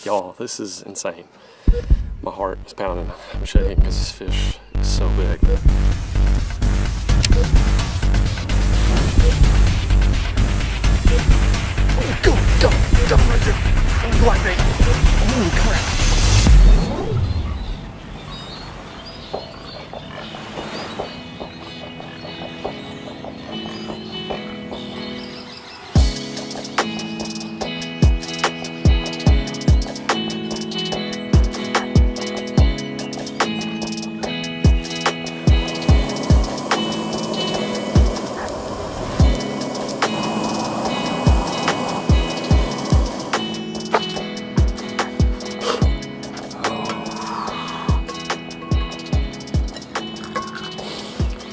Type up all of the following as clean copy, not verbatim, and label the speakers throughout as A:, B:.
A: Y'all, this is insane. My heart is pounding. I'm shaking because this fish is so big. Go right there. Oh, black bait. Holy crap.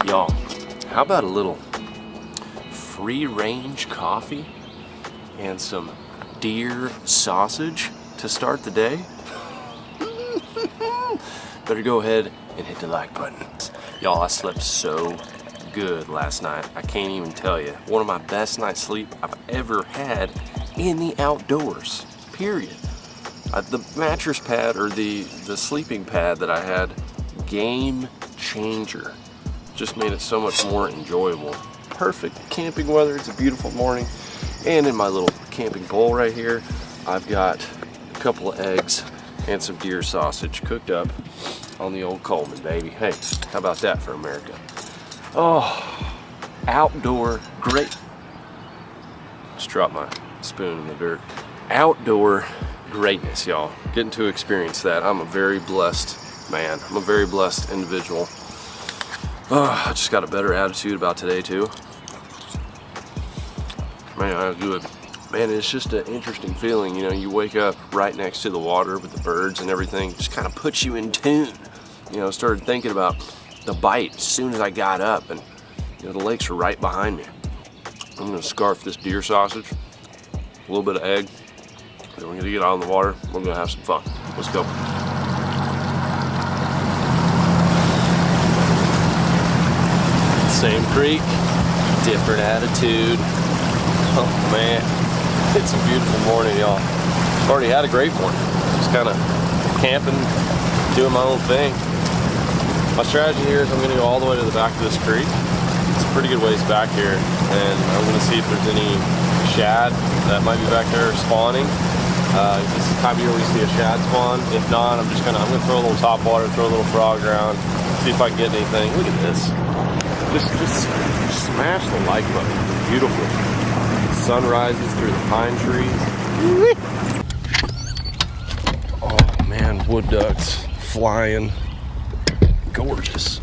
A: Y'all, how about a little free-range coffee and some deer sausage to start the day? Better go ahead and hit the like button. Y'all, I slept so good last night. I can't even tell you. One of my best night's sleep I've ever had in the outdoors, period. The mattress pad or the sleeping pad that I had, game changer. Just made it so much more enjoyable. Perfect camping weather. It's a beautiful morning. And in my little camping bowl right here, I've got a couple of eggs and some deer sausage cooked up on the old Coleman, baby. Hey, how about that for America? Oh, outdoor great. Just dropped my spoon in the dirt. Outdoor greatness, y'all. Getting to experience that. I'm a very blessed man. I'm a very blessed individual. I just got a better attitude about today too. Man, I'm good. Man, it's just an interesting feeling. You know, you wake up right next to the water with the birds and everything. Just kind of puts you in tune. You know, started thinking about the bite as soon as I got up, and you know, the lakes are right behind me. I'm gonna scarf this deer sausage, a little bit of egg, then we're gonna get out on the water. We're gonna have some fun. Let's go. Same creek, different attitude. Oh man, it's a beautiful morning, y'all. Already had a great morning. Just kind of camping, doing my own thing. My strategy here is I'm gonna go all the way to the back of this creek. It's a pretty good ways back here, and I'm gonna see if there's any shad that might be back there spawning. This is the time of year we see a shad spawn. If not, I'm gonna throw a little top water, throw a little frog around, see if I can get anything. Look at this. Just smash the like button. Beautiful. Sun rises through the pine trees. Oh man, wood ducks flying. Gorgeous.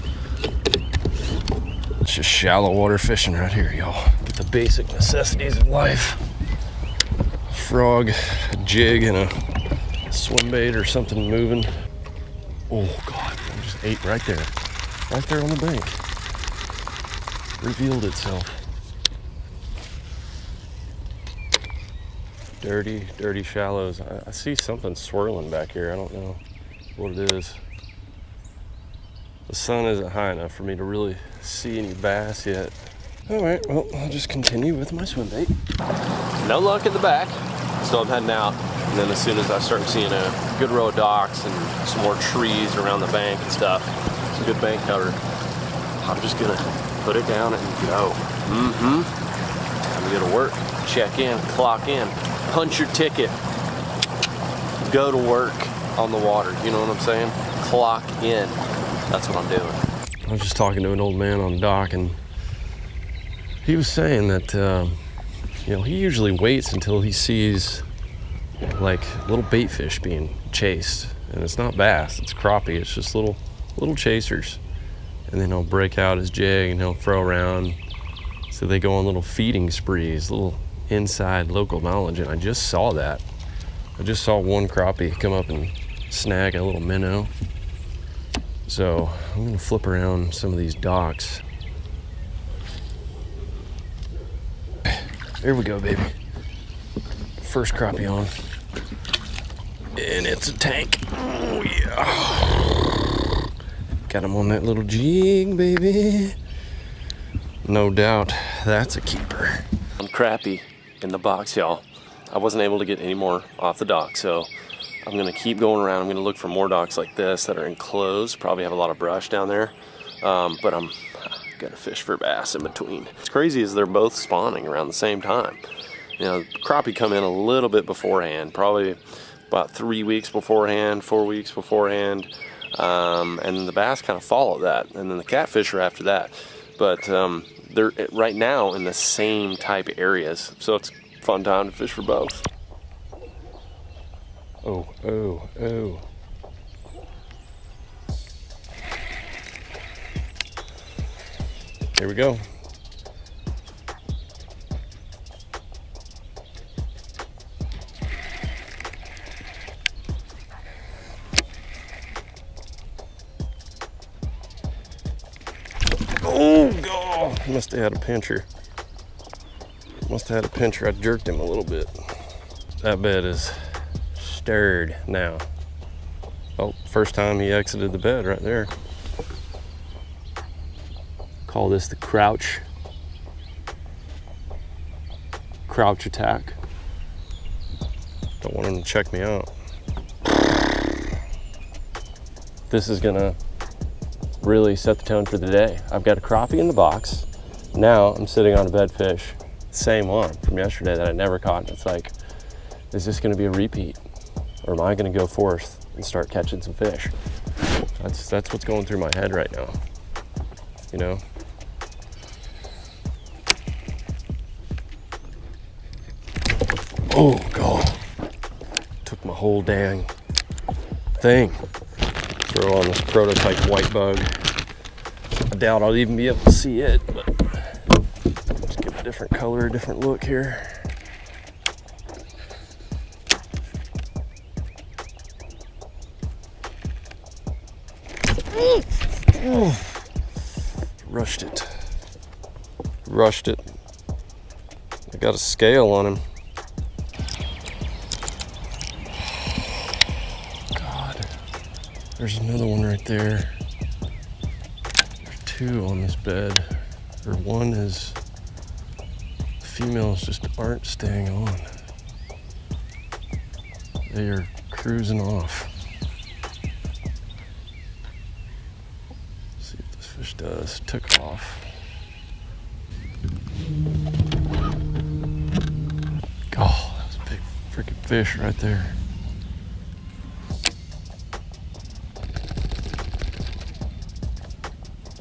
A: It's just shallow water fishing right here, y'all. Get the basic necessities of life. Frog, a jig, and a swim bait or something moving. Oh God, I just ate right there. Right there on the bank. Revealed itself. Dirty, dirty shallows. I see something swirling back here. I don't know what it is. The sun isn't high enough for me to really see any bass yet. All right, well, I'll just continue with my swim bait. No luck in the back, so I'm heading out. And then as soon as I start seeing a good row of docks and some more trees around the bank and stuff, some good bank cover, I'm just gonna put it down and go. Time to go to work, check in, clock in, punch your ticket, go to work on the water. You know what I'm saying? Clock in. That's what I'm doing. I was just talking to an old man on the dock, and he was saying that you know, he usually waits until he sees like little bait fish being chased, and it's not bass, it's crappie. It's just little chasers. And then he'll break out his jig and he'll throw around. So they go on little feeding sprees, little inside local knowledge. And I just saw that. I just saw one crappie come up and snag a little minnow. So I'm gonna flip around some of these docks. There we go, baby. First crappie on. And it's a tank. Oh yeah. Got him on that little jig, baby. No doubt, that's a keeper. I'm crappie in the box, y'all. I wasn't able to get any more off the dock, so I'm gonna keep going around. I'm gonna look for more docks like this that are enclosed, probably have a lot of brush down there. But I'm gonna fish for bass in between. What's crazy is they're both spawning around the same time. You know, crappie come in a little bit beforehand, probably about 3 weeks beforehand, 4 weeks beforehand. And then the bass kind of follow that, and then the catfish are after that. But they're right now in the same type of areas, so it's a fun time to fish for both. Oh, oh, oh. Here we go. Oh, God. Must have had a pincher. Must have had a pincher. I jerked him a little bit. That bed is stirred now. Oh, first time he exited the bed right there. Call this the crouch attack. Don't want him to check me out. This is gonna really set the tone for the day. I've got a crappie in the box. Now I'm sitting on a bed fish, same one from yesterday that I never caught. And it's like, is this gonna be a repeat? Or am I gonna go forth and start catching some fish? That's what's going through my head right now, you know? Oh, God. Took my whole dang thing. Throw on this prototype white bug. I doubt I'll even be able to see it, but let's give it a different color, a different look here. Rushed it. I got a scale on him. God, there's another one right there. There's two on this bed. Or one is, the females just aren't staying on. They are cruising off. See what this fish does. Took off. Oh, that was a big freaking fish right there.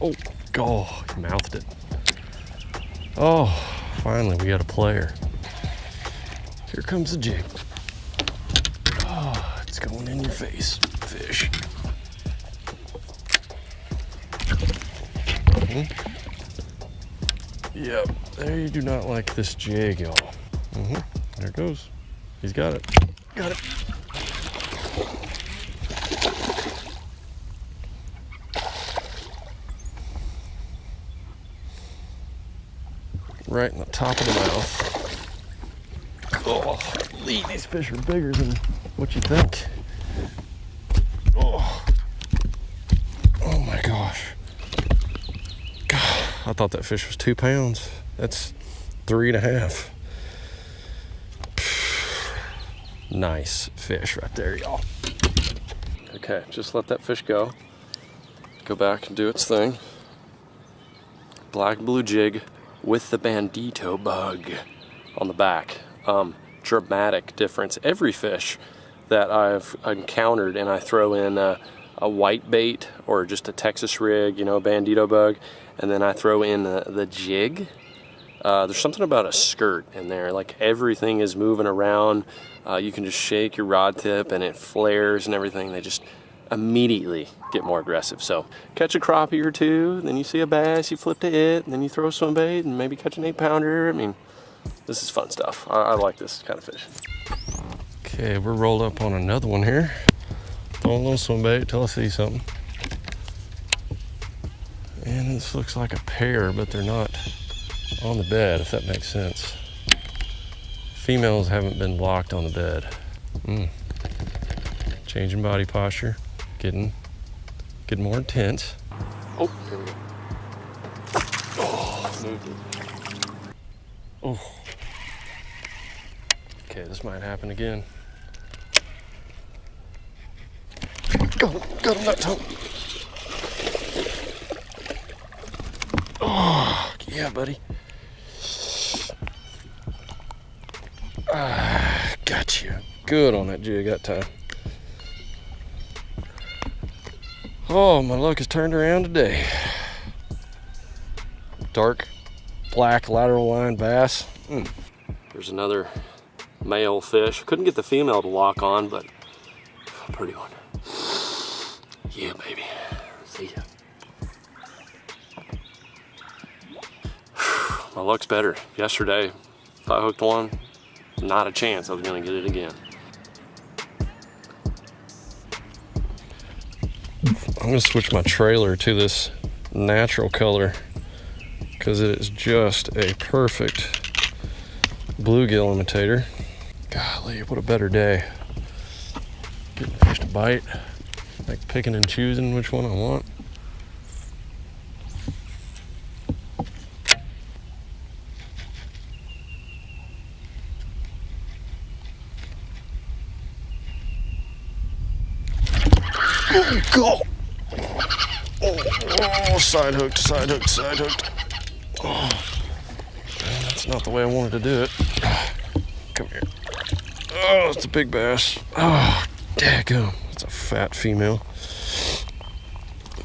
A: Oh, God, he mouthed it. Oh, finally we got a player. Here comes the jig. Oh, it's going in your face, fish. Yep, there you do not like this jig, y'all. There it goes. He's got it. Got it. Right in the top of the mouth. Oh, these fish are bigger than what you think. Oh, oh my gosh. God, I thought that fish was 2 pounds. That's 3.5. Nice fish right there, y'all. Okay, just let that fish go. Go back and do its thing. Black blue jig with the bandito bug on the back. Dramatic difference. Every fish that I've encountered and I throw in a white bait or just a Texas rig, you know, bandito bug, and then I throw in the jig, there's something about a skirt in there. Like everything is moving around. You can just shake your rod tip and it flares and everything. They just immediately get more aggressive. So catch a crappie or two, then you see a bass, you flip to it, and then you throw a swim bait and maybe catch an 8-pounder. I mean, this is fun stuff. I like this kind of fish. Okay, we're rolled up on another one here. Throw a little swim bait till I see something. And this looks like a pair, but they're not on the bed, if that makes sense. Females haven't been locked on the bed. Changing body posture, getting more intense. Oh, here we go. Oh, moved it. Oh. Okay, this might happen again. Got him that time. Oh, yeah, buddy. Got you. Good on that jig that time. Oh, my luck has turned around today. Dark black lateral line bass. There's another male fish. Couldn't get the female to lock on, but pretty one. Yeah, baby. See ya. My luck's better. Yesterday, if I hooked one, not a chance I was gonna get it again. I'm gonna switch my trailer to this natural color because it is just a perfect bluegill imitator. Golly, what a better day. Getting fish to bite, like picking and choosing which one I want. Go! Oh, side hooked. Oh, man, that's not the way I wanted to do it. Come here. Oh, it's a big bass. Oh, daggum. It's a fat female.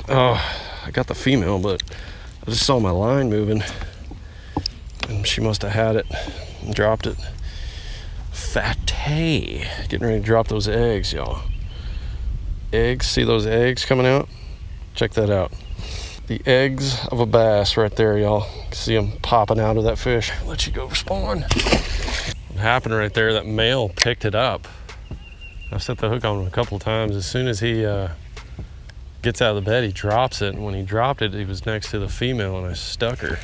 A: Oh, I got the female, but I just saw my line moving, and she must have had it and dropped it. Fatty. Getting ready to drop those eggs, y'all. Eggs, see those eggs coming out? Check that out. The eggs of a bass right there, y'all. See them popping out of that fish. Let you go spawn. What happened right there, that male picked it up. I've set the hook on him a couple times. As soon as he gets out of the bed, he drops it. And when he dropped it, he was next to the female and I stuck her.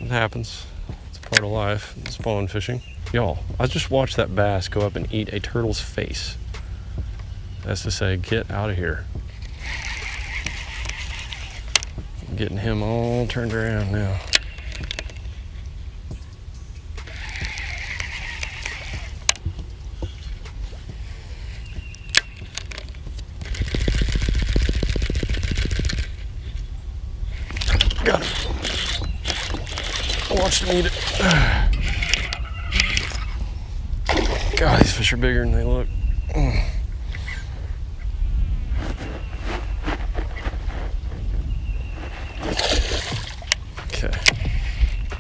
A: It happens. It's part of life, spawn fishing. Y'all, I just watched that bass go up and eat a turtle's face. That's to say, get out of here. I'm getting him all turned around now. Got him. I watched him eat it. God, these fish are bigger than they look.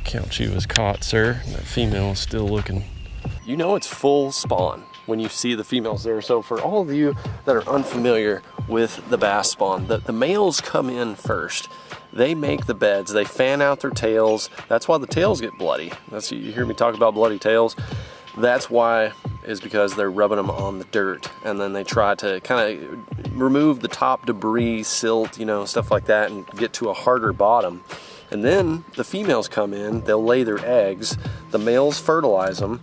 A: Count you as caught, sir. That female is still looking. You know it's full spawn when you see the females there. So for all of you that are unfamiliar with the bass spawn, the males come in first. They make the beds, they fan out their tails. That's why the tails get bloody. That's, you hear me talk about bloody tails. That's why, is because they're rubbing them on the dirt, and then they try to kind of remove the top debris, silt, you know, stuff like that, and get to a harder bottom. And then the females come in, they'll lay their eggs, the males fertilize them,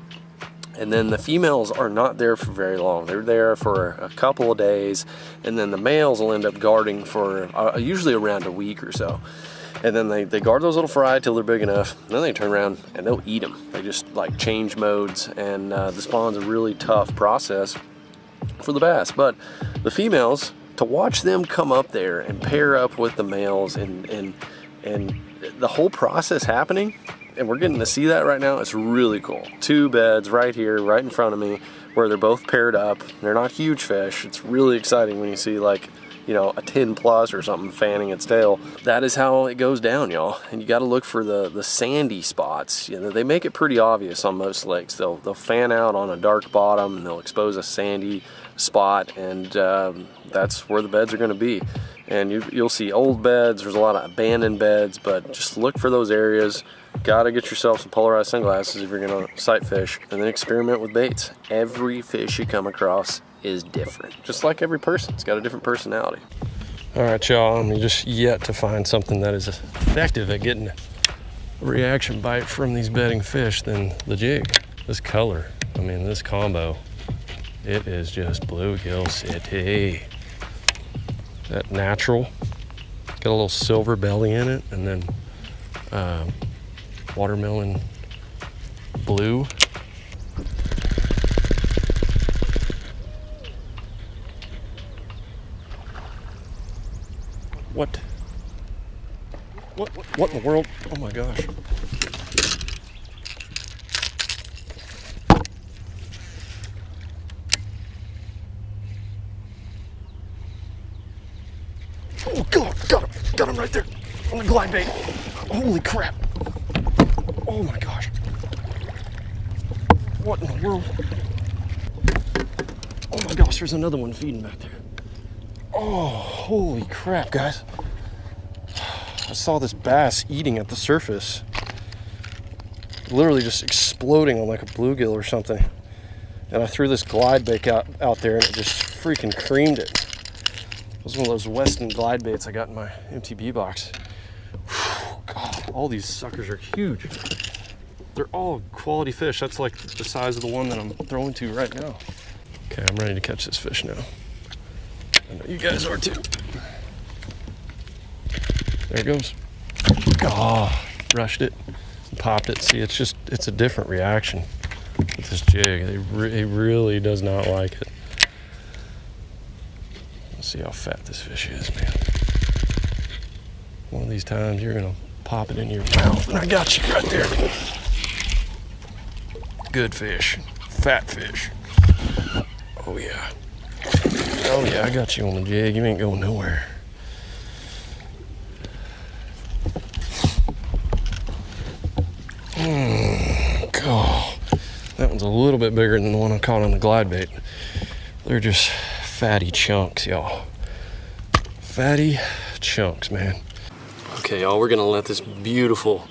A: and then the females are not there for very long. They're there for a couple of days, and then the males will end up guarding for usually around a week or so. And then they guard those little fry till they're big enough, and then they turn around and they'll eat them. They just like change modes, and the spawn's a really tough process for the bass. But the females, to watch them come up there and pair up with the males and the whole process happening, and we're getting to see that right now, it's really cool. Two beds right here, right in front of me, where they're both paired up. They're not huge fish. It's really exciting when you see, like, you know, a 10 plus or something fanning its tail. That is how it goes down, y'all. And you got to look for the sandy spots. You know, they make it pretty obvious on most lakes. They'll fan out on a dark bottom and they'll expose a sandy spot, and that's where the beds are going to be. And you'll see old beds. There's a lot of abandoned beds, but just look for those areas. Got to get yourself some polarized sunglasses if you're going to sight fish, and then experiment with baits. Every fish you come across is different, just like every person. It's got a different personality. All right, y'all, I'm just yet to find something that is effective at getting a reaction bite from these bedding fish than the jig. This color, I mean, this combo, it is just bluegill city. That natural, got a little silver belly in it, and then watermelon blue. What? What in the world? Oh my gosh. Oh God, got him right there on the glide bait. Holy crap. Oh my gosh. What in the world? Oh my gosh, there's another one feeding back there. Oh, holy crap, guys. I saw this bass eating at the surface. Literally just exploding on like a bluegill or something. And I threw this glide bait out there and it just freaking creamed it. It was one of those Weston glide baits I got in my MTB box. Whew, God, all these suckers are huge. They're all quality fish. That's like the size of the one that I'm throwing to right now. Okay, I'm ready to catch this fish now. I know you guys are too. There it goes. Oh, rushed it, popped it. See, it's a different reaction with this jig. It really does not like it. Let's see how fat this fish is, man. One of these times you're gonna pop it in your mouth, and I got you right there. Good fish, fat fish. Oh yeah. Oh yeah, I got you on the jig. You ain't going nowhere. God, that one's a little bit bigger than the one I caught on the glide bait. They're just fatty chunks, y'all. Fatty chunks, man. Okay, y'all, we're gonna let this beautiful,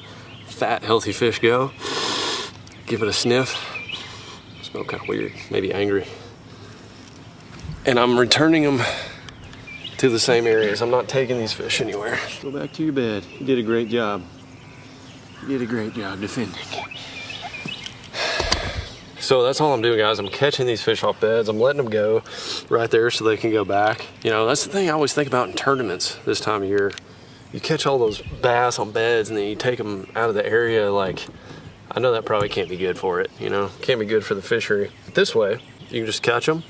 A: fat, healthy fish go. Give it a sniff. Smell kind of weird, maybe angry. And I'm returning them to the same areas. I'm not taking these fish anywhere. Go back to your bed. You did a great job. You did a great job defending. So that's all I'm doing, guys. I'm catching these fish off beds. I'm letting them go right there so they can go back. You know, that's the thing I always think about in tournaments this time of year. You catch all those bass on beds and then you take them out of the area. Like, I know that probably can't be good for it, you know? Can't be good for the fishery. But this way, you can just catch them,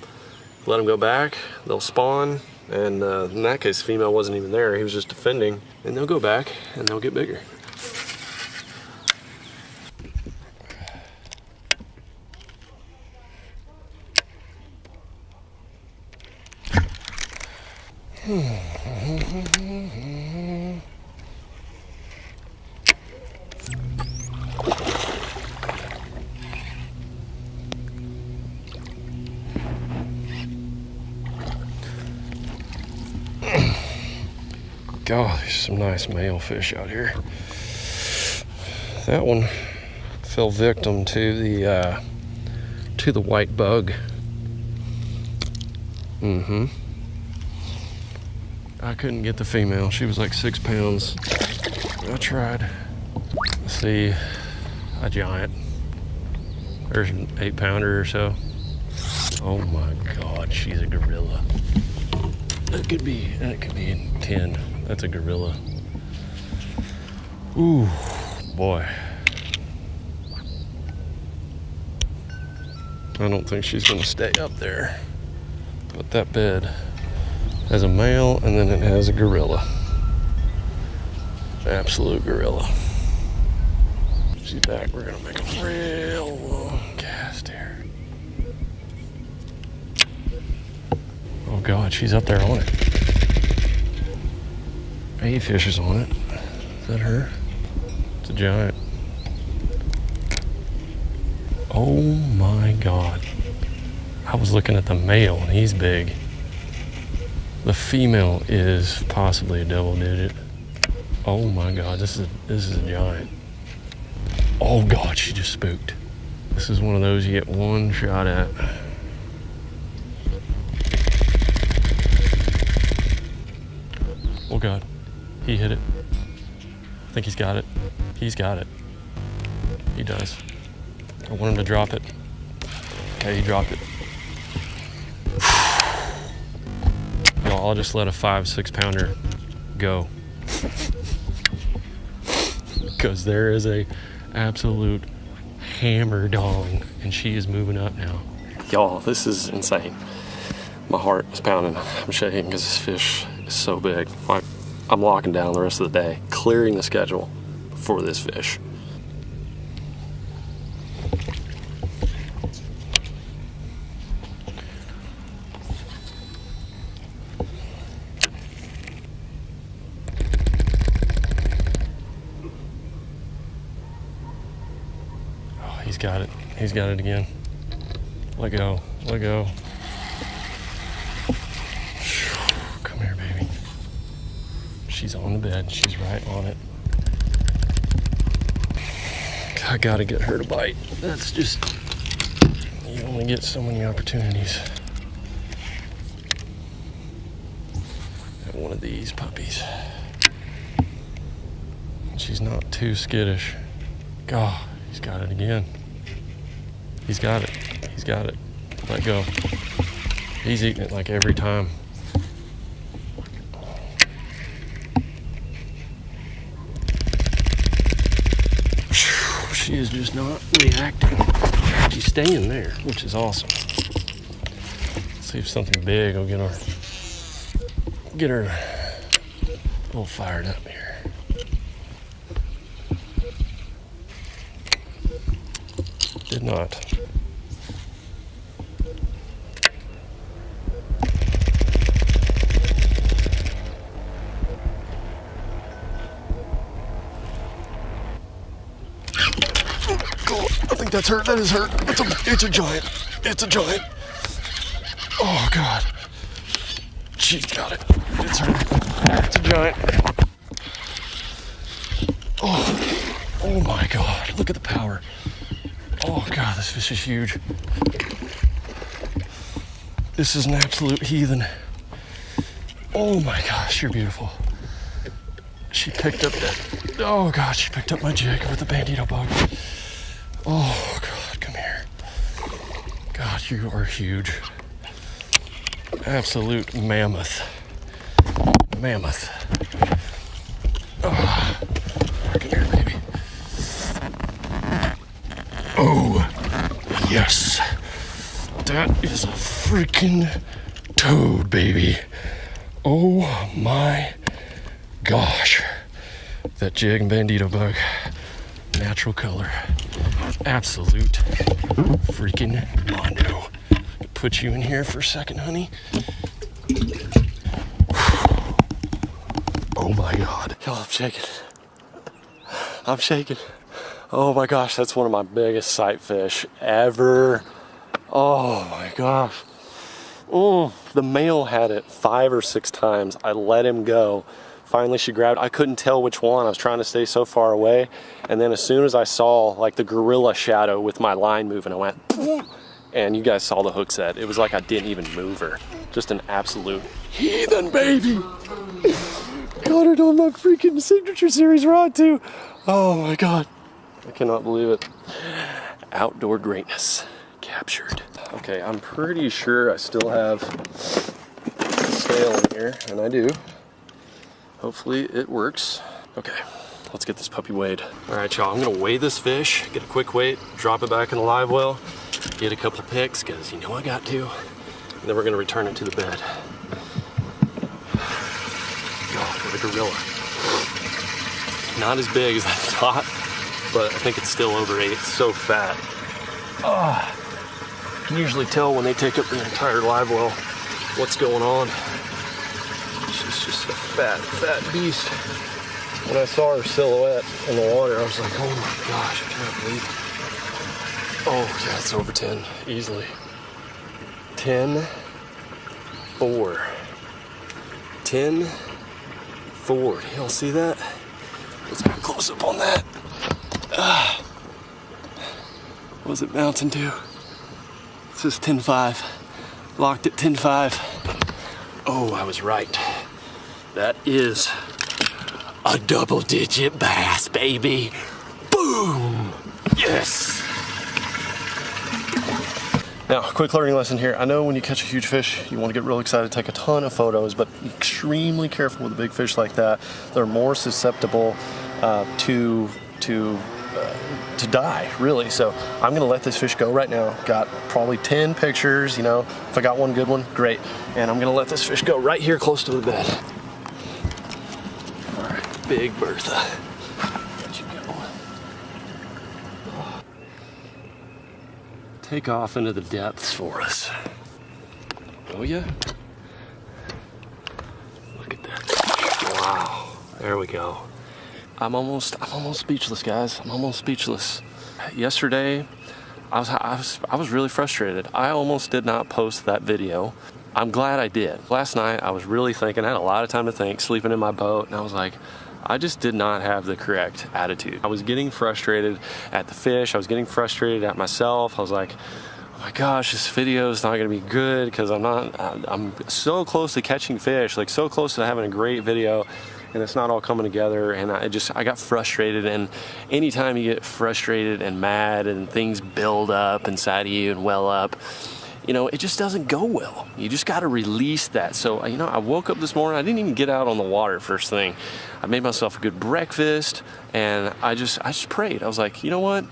A: let them go back, they'll spawn, and in that case, the female wasn't even there. He was just defending, and they'll go back and they'll get bigger. God, there's some nice male fish out here. That one fell victim to the white bug. I couldn't get the female. She was like 6 pounds. I tried. Let's see, a giant. There's an 8-pounder or so. Oh my God, she's a gorilla. That could be 10. That's a gorilla. Ooh, boy. I don't think she's gonna stay up there. But that bed has a male and then it has a gorilla. Absolute gorilla. She's back. We're gonna make a real long cast here. Oh God, she's up there on it. 8 fishes on it. Is that her? It's a giant. Oh my God. I was looking at the male and he's big. The female is possibly a double digit. Oh my God, this is a giant. Oh God, she just spooked. This is one of those you get one shot at. Oh God, he hit it. I think he's got it. He's got it. He does. I want him to drop it. Okay, he dropped it. Y'all, I'll just let a 5-6 pounder go. Because there is a absolute hammer dong and she is moving up now. Y'all, this is insane. My heart is pounding. I'm shaking because this fish is so big. I'm locking down the rest of the day, clearing the schedule for this fish. Oh, he's got it. He's got it again. Let go. Let go. Come here, baby. She's on the bed. She's right on it. I gotta get her to bite. That's just, you only get so many opportunities at one of these puppies. She's not too skittish. God, he's got it again. He's got it. He's got it. Let go. He's eating it like every time. She is just not reacting. She's staying there, which is awesome. Let's see if something big will get her a little fired up here. Did not. I think that's her. That is her. It's a giant. It's a giant. Oh God. She's got it. It's her. It's a giant. Oh my God. Look at the power. Oh God, this fish is huge. This is an absolute heathen. Oh my gosh, you're beautiful. She picked up that. Oh God, she picked up my jig with the bandito bug. Oh God, come here. God, you are huge. Absolute mammoth. Mammoth. Oh, come here, baby. Oh, yes. That is a freaking toad, baby. Oh my gosh. That jig and bandito bug. Natural color. Absolute freaking mondo. Put you in here for a second, honey. Oh my God. Y'all, I'm shaking. I'm shaking. Oh my gosh, that's one of my biggest sight fish ever. Oh my gosh. The male had it 5 or 6 times. I let him go. Finally she grabbed, I couldn't tell which one. I was trying to stay so far away. And then as soon as I saw like the gorilla shadow with my line moving, I went, and you guys saw the hook set. It was like I didn't even move her. Just an absolute heathen, baby. Got it on my freaking Signature Series rod too. Oh my God. I cannot believe it. Outdoor greatness captured. Okay, I'm pretty sure I still have a scale in here, and I do. Hopefully it works. Okay, let's get this puppy weighed. All right, y'all, I'm gonna weigh this fish, get a quick weight, drop it back in the live well, get a couple pics, because you know I got to, and then we're gonna return it to the bed. God, what a gorilla. Not as big as I thought, but I think it's still over 8. It's so fat. You can usually tell when they take up the entire live well what's going on. She's just a fat, fat beast. When I saw her silhouette in the water, I was like, oh my gosh, I can't believe it. Oh yeah, it's over 10, easily. 10-4. 10-4. Y'all see that? Let's get a close up on that. What was it bouncing to? This is 10-5. Locked at 10-5. Oh, I was right. That is a double-digit bass, baby. Boom! Yes! Now, quick learning lesson here. I know when you catch a huge fish, you want to get real excited, take a ton of photos, but be extremely careful with a big fish like that. They're more susceptible to die, really. So I'm gonna let this fish go right now. Got probably 10 pictures, you know. If I got one good one, great. And I'm gonna let this fish go right here close to the bed. Big Bertha. Let you go. Take off into the depths for us. Oh yeah. Look at that. Wow. There we go. I'm almost speechless, guys. I'm almost speechless. Yesterday, I was really frustrated. I almost did not post that video. I'm glad I did. Last night, I was really thinking. I had a lot of time to think, sleeping in my boat, and I was like, I just did not have the correct attitude. I was getting frustrated at the fish. I was getting frustrated at myself. I was like, oh my gosh, this video is not gonna be good because I'm so close to catching fish, like so close to having a great video, and it's not all coming together. And I got frustrated. And anytime you get frustrated and mad and things build up inside of you and well up, you know, it just doesn't go well. You just got to release that. So, you know, I woke up this morning, I didn't even get out on the water first thing. I made myself a good breakfast, and I just prayed. I was like, you know what?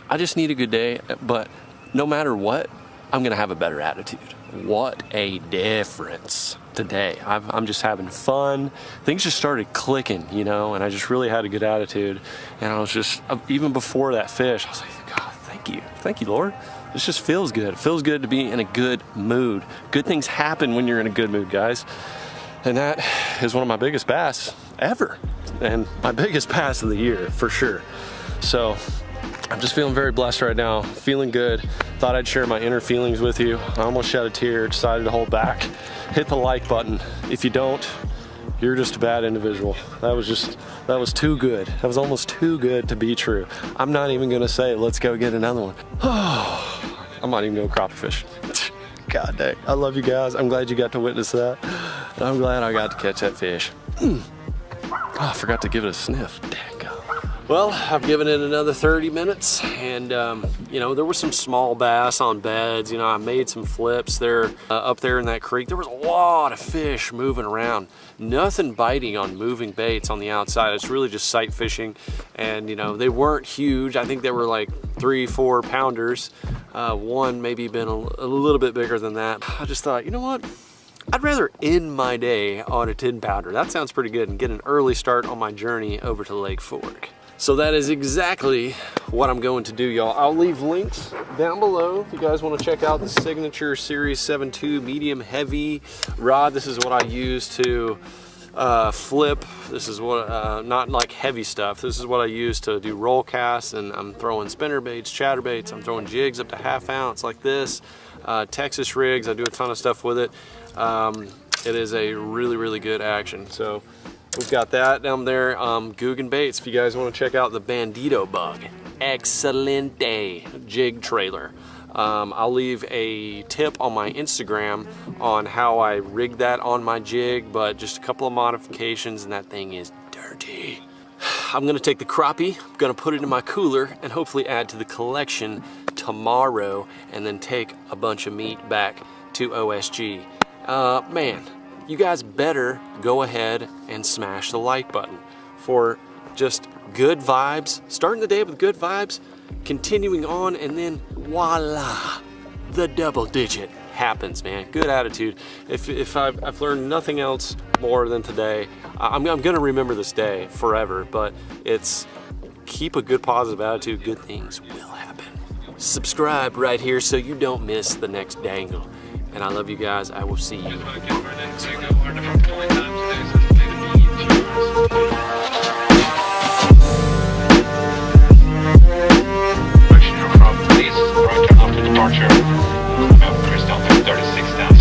A: I just need a good day, but no matter what, I'm going to have a better attitude. What a difference today. I'm just having fun. Things just started clicking, you know, and I just really had a good attitude. And I was just, even before that fish, I was like, God, thank you. Thank you, Lord. This just feels good. It feels good to be in a good mood. Good things happen when you're in a good mood, guys. And that is one of my biggest bass ever. And my biggest bass of the year, for sure. So I'm just feeling very blessed right now, feeling good. Thought I'd share my inner feelings with you. I almost shed a tear, decided to hold back. Hit the like button. If you don't, you're just a bad individual. That was too good. That was almost too good to be true. I'm not even gonna say, let's go get another one. I'm not even gonna crappie fish. God dang, I love you guys. I'm glad you got to witness that. And I'm glad I got to catch that fish. Oh, I forgot to give it a sniff. Dang. Well, I've given it another 30 minutes, and you know, there were some small bass on beds. You know, I made some flips there up there in that creek. There was a lot of fish moving around. Nothing biting on moving baits on the outside. It's really just sight fishing, and you know, they weren't huge. I think they were like 3-4 pounders. One maybe been a little bit bigger than that. I just thought, you know what? I'd rather end my day on a 10 pounder. That sounds pretty good, and get an early start on my journey over to Lake Fork. So that is exactly what I'm going to do, y'all. I'll leave links down below if you guys want to check out the Signature Series 7.2 medium heavy rod. This is what I use to flip. This is what, not like heavy stuff. This is what I use to do roll casts, and I'm throwing spinner baits, chatterbaits. I'm throwing jigs up to 1/2 ounce like this. Texas rigs, I do a ton of stuff with it. It is a really, really good action. So we've got that down there. Googan Baits, if you guys want to check out the Bandito Bug. Excelente jig trailer. I'll leave a tip on my Instagram on how I rigged that on my jig, but just a couple of modifications and that thing is dirty. I'm gonna take the crappie, I'm gonna put it in my cooler, and hopefully add to the collection tomorrow, and then take a bunch of meat back to OSG. Man, you guys better go ahead and smash the like button for just good vibes, starting the day with good vibes, continuing on, and then voila, the double digit happens, man. Good attitude. If I've learned nothing else more than today, I'm gonna remember this day forever, but it's keep a good positive attitude, good things will happen. Subscribe right here so you don't miss the next dangle. And I love you guys. I will see you next
B: Departure, Chris Delta 36 down.